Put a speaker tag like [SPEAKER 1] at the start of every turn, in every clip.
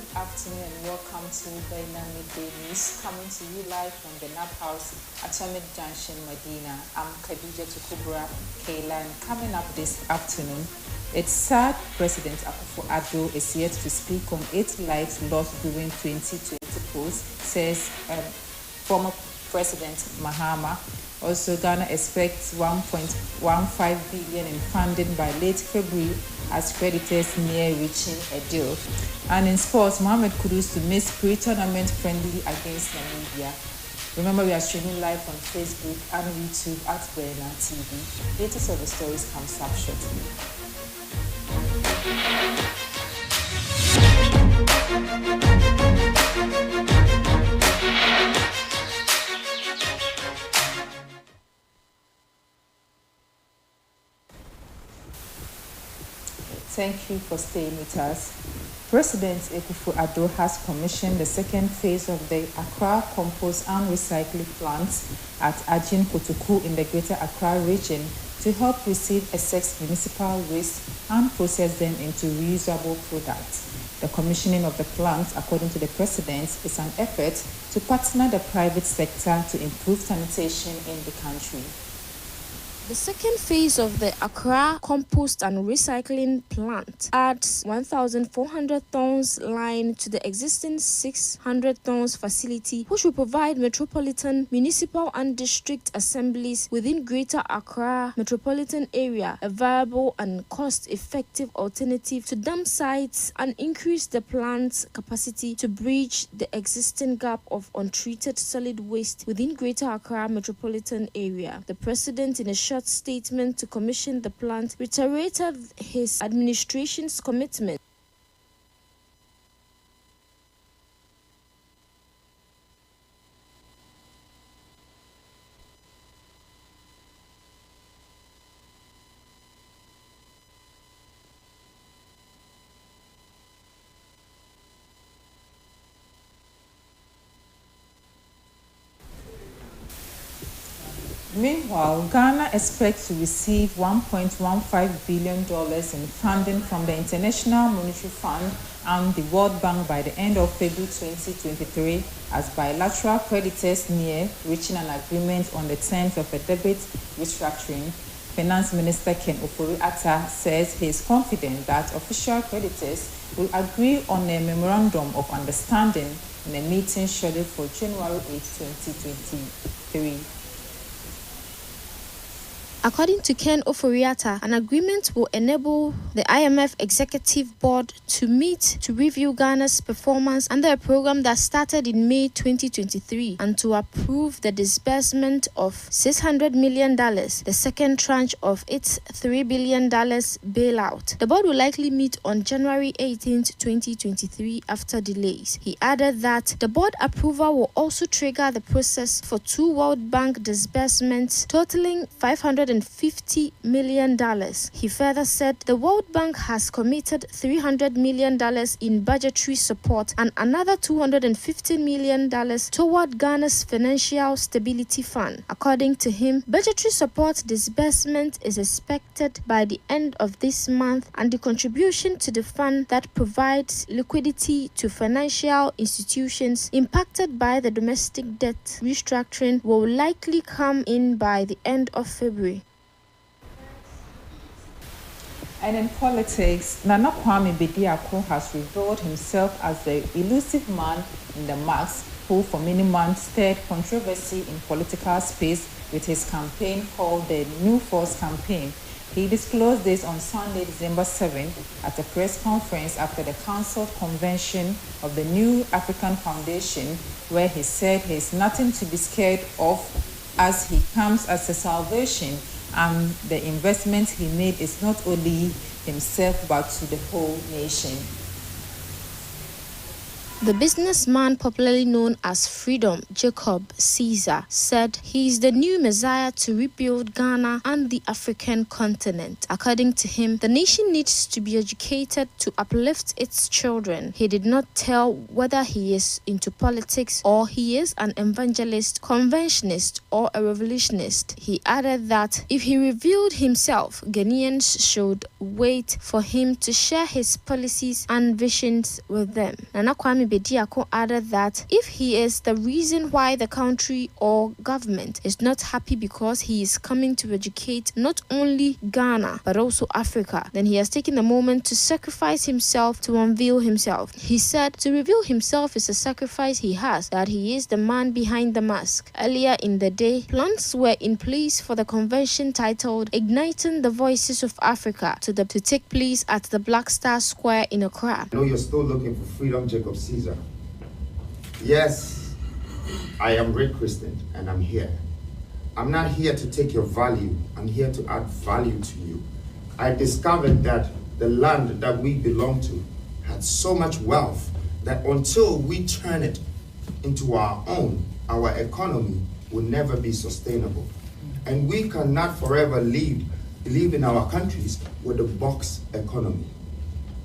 [SPEAKER 1] Good afternoon and welcome to Ghana Midday News, coming to you live from the NAP House, Atomic Junction, Medina. I'm Khadija Tukubra Kayla, and coming up this afternoon, it's sad President Akufo-Addo is yet to speak on 8 lives lost during 2020 polls, says former President Mahama. Also, Ghana expects 1.15 billion in funding by late February as creditors near reaching a deal. And in sports, Mohamed Kudus to miss pre-tournament friendly against Namibia. Remember, we are streaming live on Facebook and YouTube at Buena TV. Latest of the stories comes up shortly. Thank you for staying with us. President Akufo-Addo has commissioned the second phase of the Accra Compost and Recycling Plant at Ajin Kotoku in the Greater Accra region to help receive excess municipal waste and process them into reusable products. The commissioning of the plant, according to the President, is an effort to partner the private sector to improve sanitation in the country.
[SPEAKER 2] The second phase of the Accra Compost and Recycling Plant adds 1,400 tons line to the existing 600 tons facility, which will provide metropolitan, municipal and district assemblies within Greater Accra metropolitan area a viable and cost-effective alternative to dump sites and increase the plant's capacity to bridge the existing gap of untreated solid waste within Greater Accra metropolitan area. The President, in a short statement to commission the plant, reiterated his administration's commitment.
[SPEAKER 1] Meanwhile, Ghana expects to receive $1.15 billion in funding from the International Monetary Fund and the World Bank by the end of February 2023 as bilateral creditors near reaching an agreement on the terms of a debt restructuring. Finance Minister Ken Ofori-Atta says he is confident that official creditors will agree on a memorandum of understanding in a meeting scheduled for January 8, 2023.
[SPEAKER 2] According to Ken Ofori-Atta, an agreement will enable the IMF Executive Board to meet to review Ghana's performance under a program that started in May 2023 and to approve the disbursement of $600 million, the second tranche of its $3 billion bailout. The board will likely meet on January 18, 2023 after delays. He added that the board approval will also trigger the process for 2 World Bank disbursements totaling $550 million. He further said the World Bank has committed $300 million in budgetary support and another $250 million toward Ghana's Financial Stability Fund. According to him, budgetary support disbursement is expected by the end of this month, and the contribution to the fund that provides liquidity to financial institutions impacted by the domestic debt restructuring will likely come in by the end of February.
[SPEAKER 1] And in politics, Nana Kwame Bediako has revealed himself as the elusive man in the mask who for many months stirred controversy in political space with his campaign called the New Force Campaign. He disclosed this on Sunday, December 7, at a press conference after the council convention of the New African Foundation, where he said he is nothing to be scared of as he comes as a salvation, and the investment he made is not only himself but to the whole nation.
[SPEAKER 2] The businessman popularly known as Freedom Jacob Caesar said he is the new messiah to rebuild Ghana and the African continent. According to him, the nation needs to be educated to uplift its children. He did not tell whether he is into politics or he is an evangelist, conventionist, or a revolutionist. He added that if he revealed himself, Ghanaians should wait for him to share his policies and visions with them. Nana Kwame Bediako added that if he is the reason why the country or government is not happy because he is coming to educate not only Ghana but also Africa, then he has taken the moment to sacrifice himself to unveil himself. He said to reveal himself is a sacrifice he has, that he is the man behind the mask. Earlier in the day, plans were in place for the convention titled Igniting the Voices of Africa to take place at the Black Star Square in Accra.
[SPEAKER 3] I know you're still looking for Freedom Jacob Caesar. Yes, I am Red Christian and I'm here. I'm not here to take your value. I'm here to add value to you. I discovered that the land that we belong to had so much wealth that until we turn it into our own, our economy will never be sustainable. And we cannot forever live in our countries with a box economy.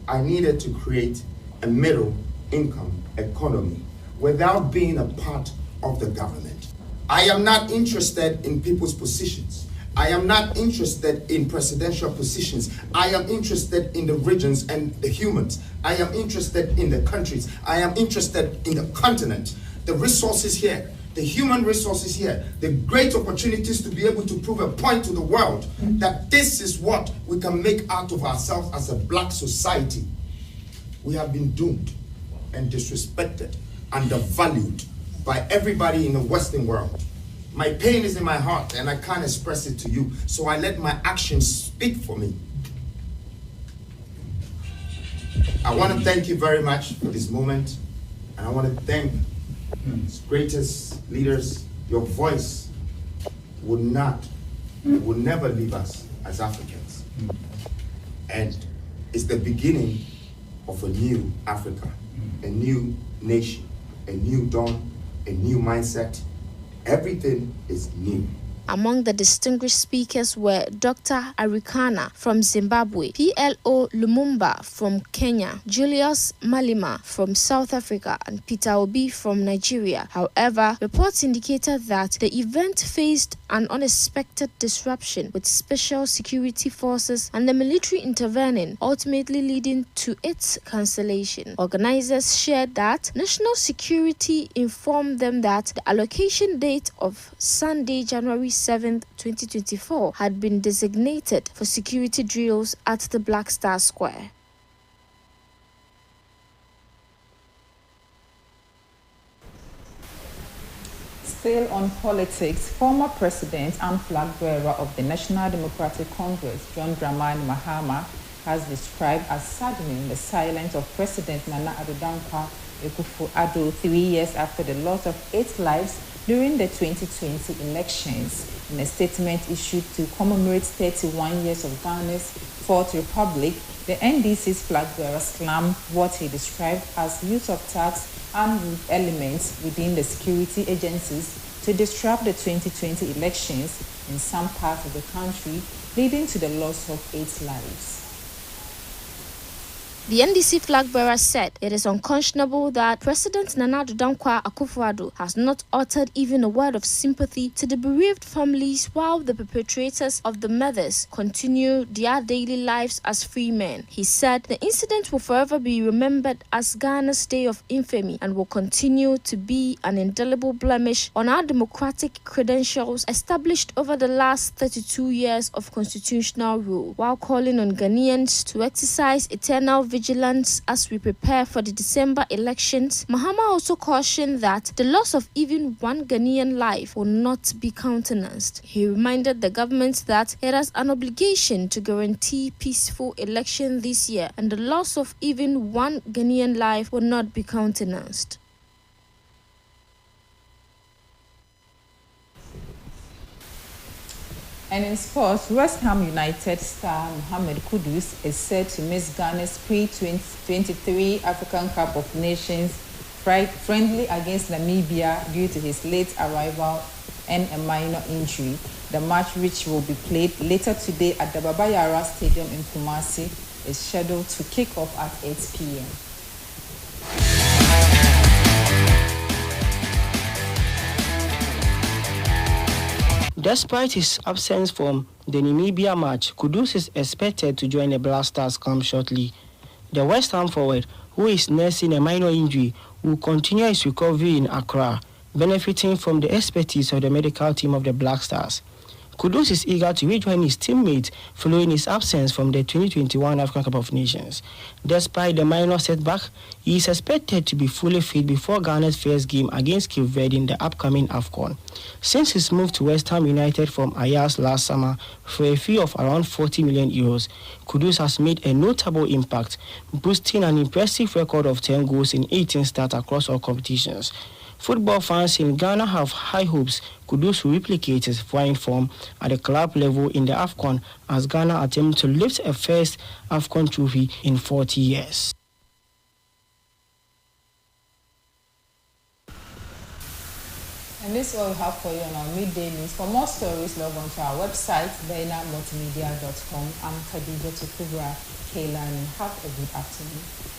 [SPEAKER 3] I needed to create a middle income economy without being a part of the government. I am not interested in people's positions. I am not interested in presidential positions. I am interested in the regions and the humans. I am interested in the countries. I am interested in the continent, the resources here, the human resources here, the great opportunities to be able to prove a point to the world that this is what we can make out of ourselves as a black society. We have been doomed and disrespected, undervalued by everybody in the Western world. My pain is in my heart and I can't express it to you, so I let my actions speak for me. I want to thank you very much for this moment, and I want to thank its greatest leaders. Your voice will never leave us as Africans. And it's the beginning of a new Africa, a new nation, a new dawn, a new mindset. Everything is new.
[SPEAKER 2] Among the distinguished speakers were Dr. Arikana from Zimbabwe, PLO Lumumba from Kenya, Julius Malema from South Africa, and Peter Obi from Nigeria. However, reports indicated that the event faced an unexpected disruption, with special security forces and the military intervening, ultimately leading to its cancellation. Organizers shared that national security informed them that the allocation date of Sunday, January 7th, 2024 had been designated for security drills at the Black Star Square.
[SPEAKER 1] Still on politics, former president and flag bearer of the National Democratic Congress, John Dramani Mahama, has described as saddening the silence of President Nana Addo Dankwa Akufo-Addo 3 years after the loss of 8 lives during the 2020 elections. In a statement issued to commemorate 31 years of Ghana's Fourth Republic, the NDC's flag bearer slammed what he described as use of tax and elements within the security agencies to disrupt the 2020 elections in some parts of the country, leading to the loss of 8 lives.
[SPEAKER 2] The NDC flag bearer said it is unconscionable that President Nana Addo Dankwa Akufo-Addo has not uttered even a word of sympathy to the bereaved families, while the perpetrators of the murders continue their daily lives as free men. He said the incident will forever be remembered as Ghana's day of infamy and will continue to be an indelible blemish on our democratic credentials established over the last 32 years of constitutional rule, while calling on Ghanaians to exercise eternal vigilance as we prepare for the December elections. Mahama also cautioned that the loss of even one Ghanaian life will not be countenanced. He reminded the government that it has an obligation to guarantee peaceful election this year, and the loss of even one Ghanaian life will not be countenanced.
[SPEAKER 1] And in sports, West Ham United star Mohamed Kudus is said to miss Ghana's pre-2023 African Cup of Nations friendly against Namibia due to his late arrival and a minor injury. The match, which will be played later today at the Baba Yara Stadium in Kumasi, is scheduled to kick off at 8 p.m.
[SPEAKER 4] Despite his absence from the Namibia match, Kudus is expected to join the Black Stars camp shortly. The West Ham forward, who is nursing a minor injury, will continue his recovery in Accra, benefiting from the expertise of the medical team of the Black Stars. Kudus is eager to rejoin his teammates following his absence from the 2021 African Cup of Nations. Despite the minor setback, he is expected to be fully fit before Ghana's first game against Cape Verde in the upcoming AFCON. Since his move to West Ham United from Ajax last summer for a fee of around 40 million euros, Kudus has made a notable impact, boasting an impressive record of 10 goals in 18 starts across all competitions. Football fans in Ghana have high hopes Kudus will replicate his fine form at the club level in the AFCON as Ghana attempts to lift a first AFCON trophy in 40 years.
[SPEAKER 1] And this is all we have for you on our midday news. For more stories, log on to our website, bainamultimedia.com. I'm Khadija Tukubra Kaylani. Have a good afternoon.